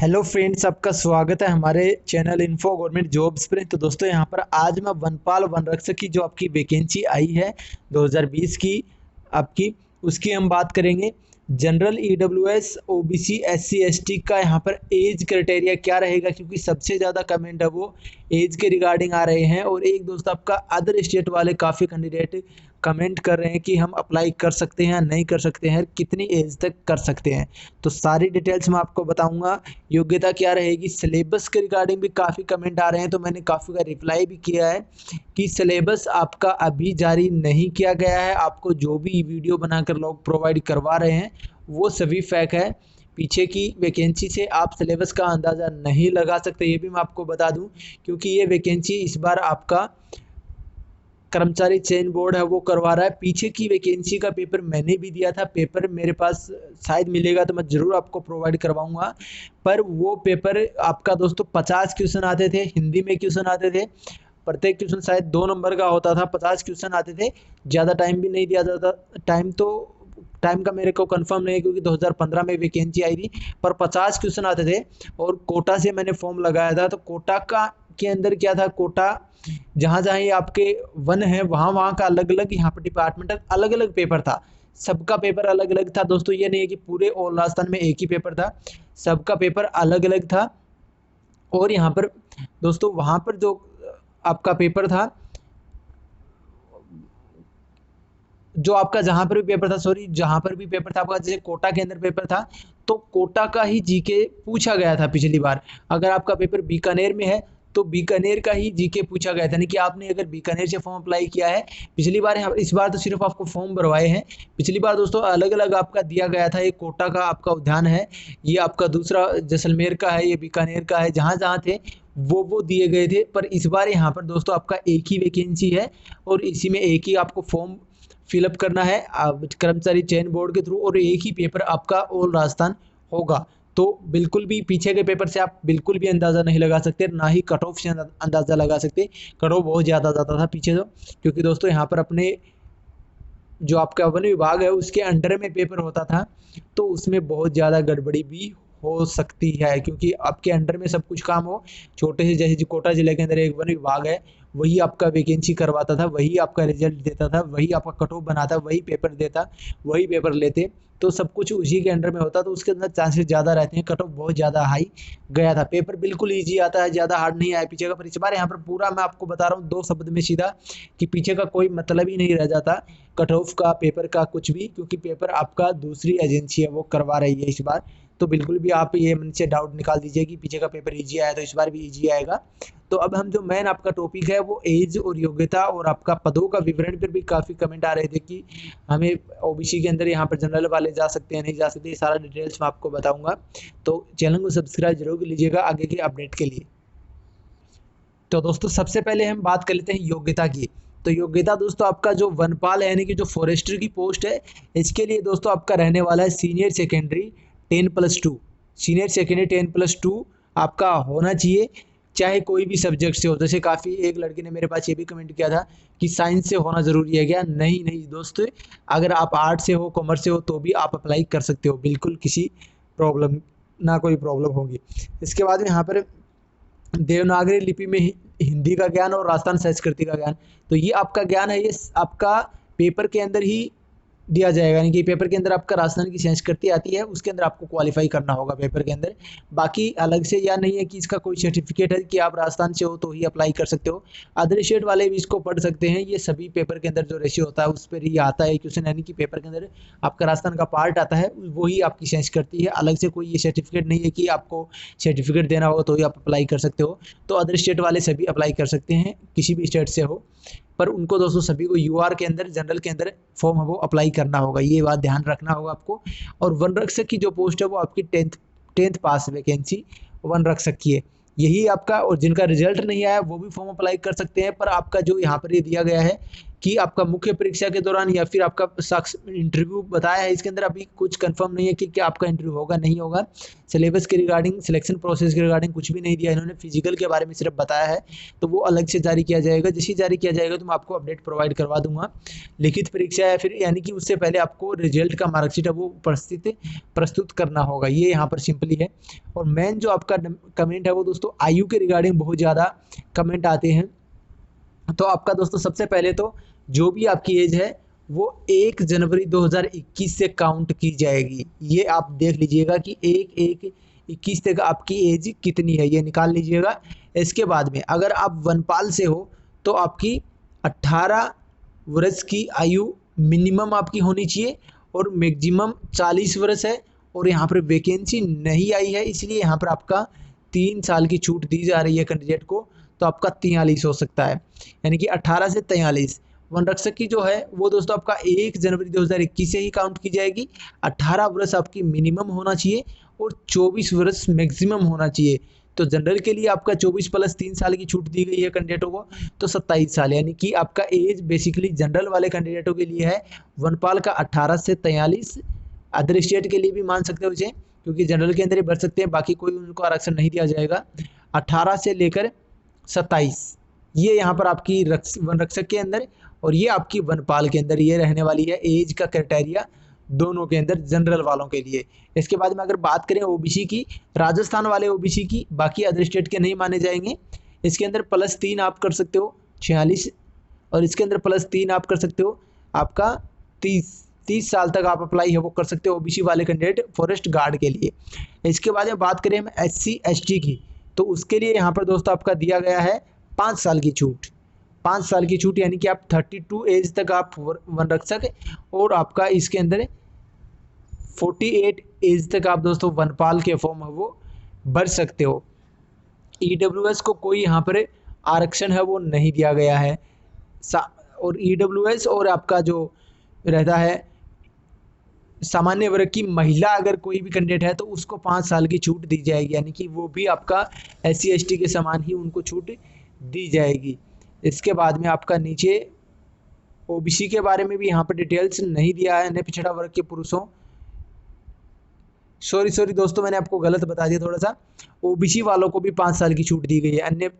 Hello friends, आपका स्वागत है हमारे चैनल इन्फो गवर्नमेंट जॉब्स पर। तो दोस्तों यहाँ पर आज मैं वनपाल वनरक्षक की जो आपकी वैकेंसी आई है 2020 की आपकी, उसकी हम बात करेंगे। General EWS OBC SC ST का यहाँ पर एज क्राइटेरिया क्या रहेगा, क्योंकि सबसे ज़्यादा कमेंट है वो एज के रिगार्डिंग आ रहे हैं। और एक दोस्त आपका अदर स्टेट वाले काफ़ी कैंडिडेट कमेंट कर रहे हैं कि हम अप्लाई कर सकते हैं नहीं कर सकते हैं, कितनी एज तक कर सकते हैं। तो सारी डिटेल्स मैं आपको बताऊंगा। योग्यता क्या रहेगी, सिलेबस के रिगार्डिंग भी काफ़ी कमेंट आ रहे हैं, तो मैंने काफ़ी का रिप्लाई भी किया है कि सिलेबस आपका अभी जारी नहीं किया गया है। आपको जो भी वीडियो बनाकर लोग प्रोवाइड करवा रहे हैं वो सभी फेक है। पीछे की वैकेंसी से आप सिलेबस का अंदाज़ा नहीं लगा सकते, ये भी मैं आपको बता दूं, क्योंकि ये वैकेंसी इस बार आपका कर्मचारी चयन बोर्ड है वो करवा रहा है। पीछे की वैकेंसी का पेपर मैंने भी दिया था, पेपर मेरे पास शायद मिलेगा तो मैं ज़रूर आपको प्रोवाइड करवाऊंगा। पर वो पेपर आपका दोस्तों 50 क्वेश्चन आते थे, हिंदी में क्वेश्चन आते थे, प्रत्येक क्वेश्चन शायद 2 नंबर का होता था, 50 क्वेश्चन आते थे। ज़्यादा टाइम भी नहीं दिया जाता। टाइम का मेरे को कंफर्म नहीं है, क्योंकि 2015 में वैकेंसी आई थी, पर 50 क्वेश्चन आते थे। और कोटा से मैंने फॉर्म लगाया था, तो कोटा का के अंदर क्या था, कोटा जहाँ जहाँ ये आपके वन है वहाँ वहाँ का अलग अलग, यहाँ पर डिपार्टमेंटल अलग अलग पेपर था। सबका पेपर अलग अलग था दोस्तों, ये नहीं है कि पूरे ऑल राजस्थान में एक ही पेपर था, सबका पेपर अलग अलग था। और यहाँ पर दोस्तों वहाँ पर जो आपका पेपर था, जो आपका जहाँ पर भी पेपर था, सॉरी जहाँ पर भी पेपर था आपका, जैसे कोटा के अंदर पेपर था, तो कोटा का ही जीके पूछा गया था पिछली बार। अगर आपका पेपर बीकानेर में है तो बीकानेर का ही जीके पूछा गया था, नहीं कि आपने अगर बीकानेर से फॉर्म अप्लाई किया है पिछली बार, इस बार तो सिर्फ आपको फॉर्म भरवाए हैं। पिछली बार दोस्तों अलग अलग आपका दिया गया था। ये कोटा का आपका उद्यान है, ये आपका दूसरा जैसलमेर का है, ये बीकानेर का है, जहाँ जहाँ थे वो दिए गए थे। पर इस बार यहाँ पर दोस्तों आपका एक ही वैकेंसी है और इसी में एक ही आपको फॉर्म फिलअप करना है कर्मचारी चयन बोर्ड के थ्रू, और एक ही पेपर आपका ऑल राजस्थान होगा। तो बिल्कुल भी पीछे के पेपर से आप बिल्कुल भी अंदाज़ा नहीं लगा सकते, ना ही कट ऑफ से अंदाज़ा लगा सकते। कट ऑफ बहुत ज़्यादा जाता था पीछे तो, क्योंकि दोस्तों यहाँ पर अपने जो आपका वन विभाग है उसके अंडर में पेपर होता था, तो उसमें बहुत ज़्यादा गड़बड़ी भी हो सकती है, क्योंकि आपके अंडर में सब कुछ काम हो। छोटे से जैसे कोटा जिले के अंदर एक वन विभाग है, वही आपका वैकेंसी करवाता था, वही आपका रिजल्ट देता था, वही आपका कट ऑफ बनाता, वही पेपर देता, वही पेपर लेते, तो सब कुछ उसी के अंडर में होता, तो उसके अंदर चांसेस ज़्यादा रहते हैं। कट ऑफ बहुत ज़्यादा हाई गया था, पेपर बिल्कुल ईजी आता है, ज़्यादा हार्ड नहीं आया पीछे का। पर इस बार यहाँ पर पूरा मैं आपको बता रहा हूँ 2 शब्द में सीधा, कि पीछे का कोई मतलब ही नहीं रह जाता, कट ऑफ का पेपर का कुछ भी, क्योंकि पेपर आपका दूसरी एजेंसी है वो करवा रही है इस बार। तो बिल्कुल भी आप ये मन से डाउट निकाल दीजिए कि पीछे का पेपर इजी आया तो इस बार भी इजी आएगा। तो अब हम जो मेन आपका टॉपिक है वो एज और योग्यता और आपका पदों का विवरण पर भी काफ़ी कमेंट आ रहे थे कि हमें ओबीसी के अंदर यहाँ पर जनरल वाले जा सकते हैं नहीं जा सकते, ये सारा डिटेल्स मैं आपको बताऊंगा। तो चैनल को सब्सक्राइब जरूर कर लीजिएगा आगे के अपडेट के लिए। तो दोस्तों सबसे पहले हम बात कर लेते हैं योग्यता की। तो योग्यता दोस्तों आपका जो वनपाल है, यानी कि जो फॉरेस्टर की पोस्ट है, इसके लिए दोस्तों आपका रहने वाला है सीनियर सेकेंडरी 10+2। सीनियर सेकेंडरी 10+2 आपका होना चाहिए, चाहे कोई भी सब्जेक्ट से हो। जैसे काफ़ी एक लड़के ने मेरे पास ये भी कमेंट किया था कि साइंस से होना ज़रूरी है क्या। नहीं नहीं दोस्तों, अगर आप आर्ट से हो कॉमर्स से हो तो भी आप अप्लाई कर सकते हो, बिल्कुल किसी प्रॉब्लम ना कोई प्रॉब्लम होगी। इसके बाद में यहाँ पर देवनागरी लिपि में हिंदी का ज्ञान और राजस्थान संस्कृति का ज्ञान, तो ये आपका ज्ञान है, ये आपका पेपर के अंदर ही दिया जाएगा। यानी कि पेपर के अंदर आपका राजस्थान की संस्कृति आती है, उसके अंदर आपको क्वालिफाई करना होगा पेपर के अंदर। बाकी अलग से या नहीं है कि इसका कोई सर्टिफिकेट है कि आप राजस्थान से हो तो ही अप्लाई कर सकते हो। अदर स्टेट वाले भी इसको पढ़ सकते हैं। ये सभी पेपर के अंदर जो रेशियो होता है उस पर ही आता है क्वेश्चन, यानी कि पेपर के अंदर आपका राजस्थान का पार्ट आता है, वही आपकी संस्कृति है। अलग से कोई ये सर्टिफिकेट नहीं है कि आपको सर्टिफिकेट देना होगा तो ही आप अप्लाई कर सकते हो। तो अदर स्टेट वाले सभी अप्लाई कर सकते हैं, किसी भी स्टेट से हो, पर उनको दोस्तों सभी को यूआर के अंदर जनरल के अंदर फॉर्म है वो अप्लाई करना होगा, ये बात ध्यान रखना होगा आपको। और वन रक्षक की जो पोस्ट है वो आपकी टेंथ पास वैकेंसी वन रक्षक की है, यही आपका। और जिनका रिजल्ट नहीं आया वो भी फॉर्म अप्लाई कर सकते हैं, पर आपका जो यहाँ पर ये दिया गया है कि आपका मुख्य परीक्षा के दौरान या फिर आपका साक्ष इंटरव्यू बताया है, इसके अंदर अभी कुछ कंफर्म नहीं है कि क्या आपका इंटरव्यू होगा नहीं होगा। सिलेबस के रिगार्डिंग, सिलेक्शन प्रोसेस के रिगार्डिंग कुछ भी नहीं दिया इन्होंने, फिजिकल के बारे में सिर्फ बताया है। तो वो अलग से जारी किया जाएगा, जैसे ही जारी किया जाएगा तो मैं आपको अपडेट प्रोवाइड करवा दूंगा। लिखित परीक्षा है फिर, यानी कि उससे पहले आपको रिजल्ट का मार्कशीट है वो प्रस्तुत करना होगा, ये यहाँ पर सिंपली है। और मेन जो आपका कमेंट है वो दोस्तों आयु के रिगार्डिंग बहुत ज़्यादा कमेंट आते हैं। तो आपका दोस्तों सबसे पहले तो जो भी आपकी एज है वो 1 जनवरी 2021 से काउंट की जाएगी। ये आप देख लीजिएगा कि 1/1/21 तक आपकी एज कितनी है, ये निकाल लीजिएगा। इसके बाद में अगर आप वनपाल से हो तो आपकी 18 वर्ष की आयु मिनिमम आपकी होनी चाहिए और मैक्सिमम 40 वर्ष है। और यहाँ पर वैकेंसी नहीं आई है, इसलिए यहाँ पर आपका 3 साल की छूट दी जा रही है कैंडिडेट को, तो आपका 43 हो सकता है, यानी कि 18 से 43। वन रक्षक की जो है वो दोस्तों आपका 1 जनवरी 2021 से ही काउंट की जाएगी। 18 वर्ष आपकी मिनिमम होना चाहिए और 24 वर्ष मैक्सिमम होना चाहिए। तो जनरल के लिए आपका 24 प्लस 3 साल की छूट दी गई है कैंडिडेटों को, तो 27 साल, यानी कि आपका एज बेसिकली जनरल वाले कैंडिडेटों के लिए है वनपाल का 18 से 43। अदर स्टेट के लिए भी मान सकते हो इसे, क्योंकि जनरल के अंदर ही भर सकते हैं, बाकी कोई उनको आरक्षण नहीं दिया जाएगा। 18 से लेकर 27 ये यहाँ पर आपकी वन रक्षक के अंदर, और ये आपकी वनपाल के अंदर ये रहने वाली है एज का क्राइटेरिया दोनों के अंदर, जनरल वालों के लिए। इसके बाद में अगर बात करें ओबीसी की, राजस्थान वाले ओबीसी की, बाकी अदर स्टेट के नहीं माने जाएंगे। इसके अंदर +3 आप कर सकते हो 46, और इसके अंदर +3 आप कर सकते हो आपका 30 साल तक आप अप्लाई है वो कर सकते हो ओबीसी वाले कैंडिडेट फॉरेस्ट गार्ड के लिए। इसके बाद में बात करें हम SC ST की, तो उसके लिए यहाँ पर दोस्तों आपका दिया गया है 5 साल की छूट। 5 साल की छूट यानी कि आप 32 एज तक आप वन रक्षक, और आपका इसके अंदर 48 एज तक आप दोस्तों वनपाल के फॉर्म है वो भर सकते हो। EWS को कोई यहाँ पर आरक्षण है वो नहीं दिया गया है। और EWS और आपका जो रहता है सामान्य वर्ग की महिला अगर कोई भी कैंडिडेट है तो उसको 5 साल की छूट दी जाएगी, यानी कि वो भी आपका SC ST के समान ही उनको छूट दी जाएगी। इसके बाद में आपका नीचे ओबीसी के बारे में भी यहाँ पर डिटेल्स नहीं दिया है। अन्य पिछड़ा वर्ग के पुरुषों, सॉरी दोस्तों मैंने आपको गलत बता दिया थोड़ा सा, ओबीसी वालों को भी 5 साल की छूट दी गई है। अन्य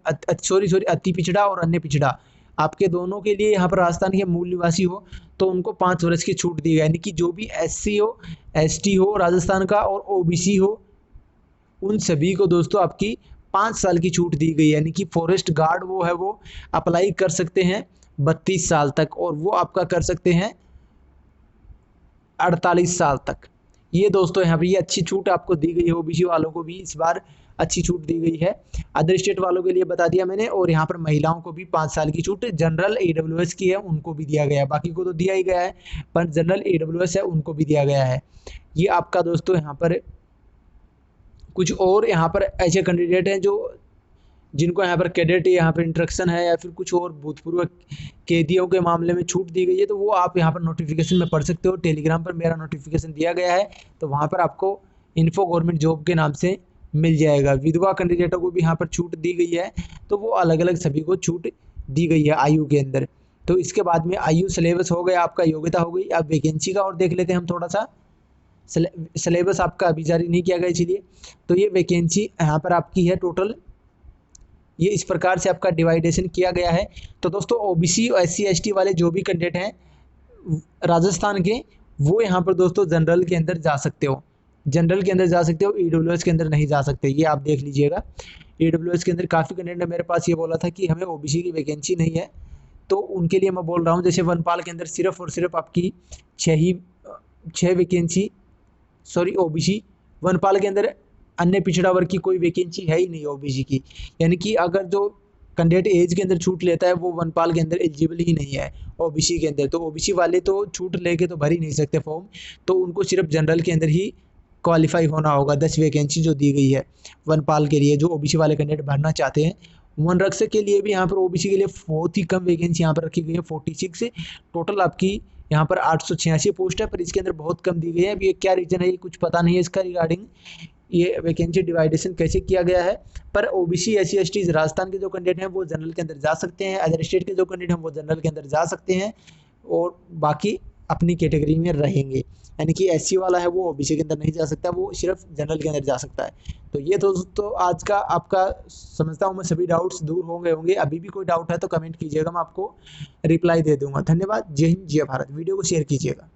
अति पिछड़ा और अन्य पिछड़ा आपके दोनों के लिए यहाँ पर राजस्थान के मूल निवासी हो तो उनको 5 वर्ष की छूट दी गई, यानी कि जो भी SC हो ST हो राजस्थान का और OBC हो उन सभी को दोस्तों आपकी 5 साल की छूट दी गई, यानी कि फॉरेस्ट गार्ड वो है वो अप्लाई कर सकते हैं 32 साल तक, और वो आपका कर सकते हैं 48 साल तक। ये दोस्तों यहाँ पर ये अच्छी छूट आपको दी गई है, ओबीसी वालों को भी इस बार अच्छी छूट दी गई है। अदर स्टेट वालों के लिए बता दिया मैंने, और यहाँ पर महिलाओं को भी 5 साल की छूट जनरल EWS की है उनको भी दिया गया है, बाकी को तो दिया ही गया है, पर जनरल EWS है उनको भी दिया गया है। ये आपका दोस्तों यहाँ पर कुछ और यहाँ पर ऐसे कैंडिडेट हैं जो जिनको यहाँ पर कैडेट यहाँ पर इंट्रक्शन है या फिर कुछ और भूतपूर्व कैदियों के मामले में छूट दी गई है, तो वो आप यहाँ पर नोटिफिकेशन में पढ़ सकते हो। टेलीग्राम पर मेरा नोटिफिकेशन दिया गया है, तो वहाँ पर आपको इन्फो गवर्नमेंट जॉब के नाम से मिल जाएगा। विधवा कैंडिडेटों को भी यहाँ पर छूट दी गई है, तो वो अलग अलग सभी को छूट दी गई है आयु के अंदर। तो इसके बाद में आयु सिलेबस हो गया, आपका योग्यता हो गई। अब वैकेंसी का और देख लेते हैं हम थोड़ा सा। सिलेबस आपका अभी जारी नहीं किया गया इसीलिए, तो ये वैकेंसी यहाँ पर आपकी है टोटल, ये इस प्रकार से आपका डिवाइडेशन किया गया है। तो दोस्तों ओबीसी और SC ST वाले जो भी कैंडिडेट हैं राजस्थान के, वो यहाँ पर दोस्तों जनरल के अंदर जा सकते हो, जनरल के अंदर जा सकते हो, EWS के अंदर नहीं जा सकते, ये आप देख लीजिएगा। EWS के अंदर काफ़ी कैंडिडेट ने मेरे पास ये बोला था कि हमें OBC की वैकेंसी नहीं है, तो उनके लिए मैं बोल रहा हूँ जैसे वनपाल के अंदर सिर्फ और सिर्फ आपकी 6 वैकेंसी, सॉरी OBC वनपाल के अंदर अन्य पिछड़ा वर्ग की कोई वैकेंसी है ही नहीं OBC की, यानी कि अगर जो कैंडिडेट एज के अंदर छूट लेता है वो वनपाल के अंदर एलिजिबल ही नहीं है OBC के अंदर। तो OBC वाले तो छूट लेके तो भर ही नहीं सकते फॉर्म, तो उनको सिर्फ जनरल के अंदर ही क्वालिफाई होना होगा। 10 वैकेंसी जो दी गई है वनपाल के लिए जो OBC वाले कैंडिडेट भरना चाहते हैं। वन रक्षक के लिए भी यहाँ पर OBC के लिए बहुत ही कम वैकेंसी यहाँ पर रखी गई है, 46 टोटल आपकी यहाँ पर 886 पोस्ट है, पर इसके अंदर बहुत कम दी गई है। अब ये क्या रीज़न है ये कुछ पता नहीं है इसका रिगार्डिंग, ये वैकेंसी डिवाइडेशन कैसे किया गया है। पर ओबीसी SC ST राजस्थान के जो कैंडिडेट हैं वो जनरल के अंदर जा सकते हैं, अदर स्टेट के जो कैंडिडेट हैं वो जनरल के अंदर जा सकते हैं, और बाकी अपनी कैटेगरी में रहेंगे। यानी कि SC वाला है वो ओबीसी के अंदर नहीं जा सकता, वो सिर्फ जनरल के अंदर जा सकता है। तो ये दोस्तों आज का आपका समझता हूँ मैं सभी डाउट्स दूर हो गए होंगे। अभी भी कोई डाउट है तो कमेंट कीजिएगा, मैं आपको रिप्लाई दे दूंगा। धन्यवाद। जय हिंद, जय भारत। वीडियो को शेयर कीजिएगा।